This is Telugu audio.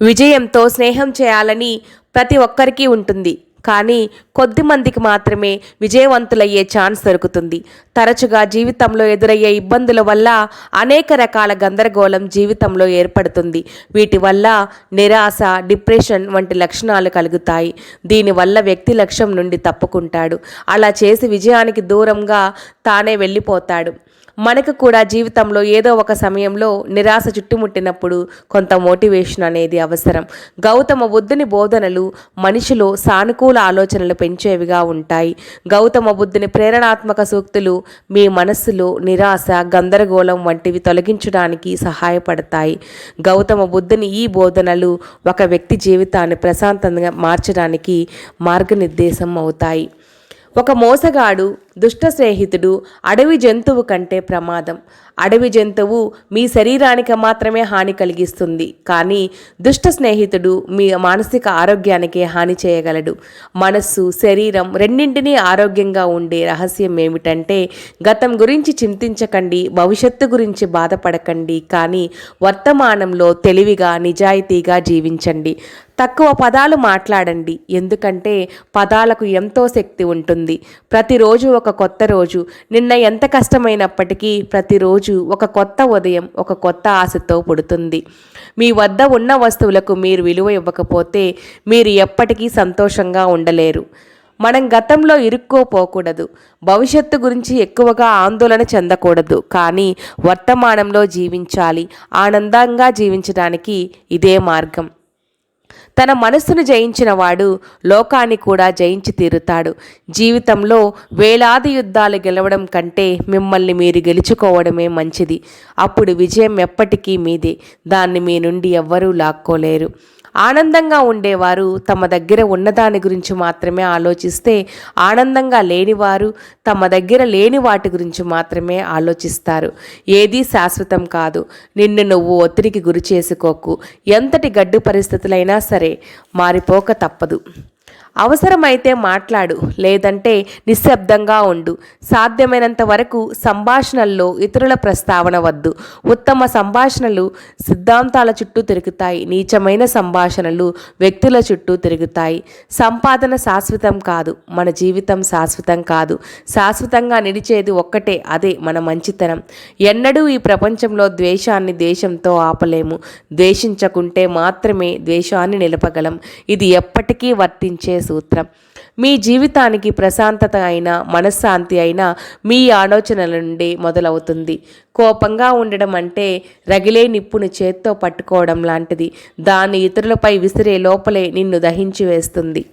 విజయంతో స్నేహం చేయాలని ప్రతి ఒక్కరికి ఉంటుంది. కానీ కొద్ది మందికి మాత్రమే విజయవంతులయ్యే ఛాన్స్ దొరుకుతుంది. తరచుగా జీవితంలో ఎదురయ్యే ఇబ్బందుల వల్ల అనేక రకాల గందరగోళం జీవితంలో ఏర్పడుతుంది. వీటి వల్ల నిరాశ, డిప్రెషన్ వంటి లక్షణాలు కలుగుతాయి. దీనివల్ల వ్యక్తి లక్ష్యం నుండి తప్పుకుంటాడు. అలా చేసి విజయానికి దూరంగా తానే వెళ్ళిపోతాడు. మనకు కూడా జీవితంలో ఏదో ఒక సమయంలో నిరాశ చుట్టుముట్టినప్పుడు కొంత మోటివేషన్ అనేది అవసరం. గౌతమ బుద్ధుని బోధనలు మనిషిలో సానుకూల ఆలోచనలు పెంచేవిగా ఉంటాయి. గౌతమ బుద్ధుని ప్రేరణాత్మక సూక్తులు మీ మనస్సులో నిరాశ, గందరగోళం వంటివి తొలగించడానికి సహాయపడతాయి. గౌతమ బుద్ధుని ఈ బోధనలు ఒక వ్యక్తి జీవితాన్ని ప్రశాంతంగా మార్చడానికి మార్గనిర్దేశం అవుతాయి. ఒక మోసగాడు, దుష్ట స్నేహితుడు అడవి జంతువు కంటే ప్రమాదం. అడవి జంతువు మీ శరీరానికి మాత్రమే హాని కలిగిస్తుంది, కానీ దుష్ట స్నేహితుడు మీ మానసిక ఆరోగ్యానికే హాని చేయగలడు. మనస్సు, శరీరం రెండింటినీ ఆరోగ్యంగా ఉండే రహస్యం ఏమిటంటే గతం గురించి చింతించకండి, భవిష్యత్తు గురించి బాధపడకండి, కానీ వర్తమానంలో తెలివిగా, నిజాయితీగా జీవించండి. తక్కువ పదాలు మాట్లాడండి, ఎందుకంటే పదాలకు ఎంతో శక్తి ఉంటుంది. ప్రతిరోజు ఒక కొత్త రోజు. నిన్న ఎంత కష్టమైనప్పటికీ ప్రతిరోజు ఒక కొత్త ఉదయం, ఒక కొత్త ఆశతో పుడుతుంది. మీ వద్ద ఉన్న వస్తువులకు మీరు విలువ ఇవ్వకపోతే మీరు ఎప్పటికీ సంతోషంగా ఉండలేరు. మనం గతంలో ఇరుక్కోపోకూడదు, భవిష్యత్తు గురించి ఎక్కువగా ఆందోళన చెందకూడదు, కానీ వర్తమానంలో జీవించాలి. ఆనందంగా జీవించడానికి ఇదే మార్గం. తన మనస్సును జయించిన వాడు లోకాన్ని కూడా జయించి తీరుతాడు. జీవితంలో వేలాది యుద్ధాలు గెలవడం కంటే మిమ్మల్ని మీరు గెలుచుకోవడమే మంచిది. అప్పుడు విజయం ఎప్పటికీ మీదే, దాన్ని మీ నుండి ఎవ్వరూ లాక్కోలేరు. ఆనందంగా ఉండేవారు తమ దగ్గర ఉన్నదాని గురించి మాత్రమే ఆలోచిస్తే, ఆనందంగా లేనివారు తమ దగ్గర లేని వాటి గురించి మాత్రమే ఆలోచిస్తారు. ఏదీ శాశ్వతం కాదు. నిన్ను నువ్వు ఒత్తిడికి గురి చేసుకోకు. ఎంతటి గడ్డు పరిస్థితులైనా సరే మారిపోక తప్పదు. అవసరమైతే మాట్లాడు, లేదంటే నిశ్శబ్దంగా ఉండు. సాధ్యమైనంత వరకు సంభాషణల్లో ఇతరుల ప్రస్తావన వద్దు. ఉత్తమ సంభాషణలు సిద్ధాంతాల చుట్టూ తిరుగుతాయి, నీచమైన సంభాషణలు వ్యక్తుల చుట్టూ తిరుగుతాయి. సంపాదన శాశ్వతం కాదు, మన జీవితం శాశ్వతం కాదు. శాశ్వతంగా నిలిచేది ఒక్కటే, అదే మన మంచితనం. ఎన్నడూ ఈ ప్రపంచంలో ద్వేషాన్ని దేశంతో ఆపలేము. ద్వేషించకుంటే మాత్రమే ద్వేషాన్ని నిలపగలం. ఇది ఎప్పటికీ వర్తించే సూత్రం. మీ జీవితానికి ప్రశాంతత అయినా, మనశ్శాంతి అయినా మీ ఆలోచనల నుండి మొదలవుతుంది. కోపంగా ఉండడం అంటే రగిలే నిప్పును చేత్తో పట్టుకోవడం లాంటిది. దాన్ని ఇతరులపై విసిరే లోపలే నిన్ను దహించి వేస్తుంది.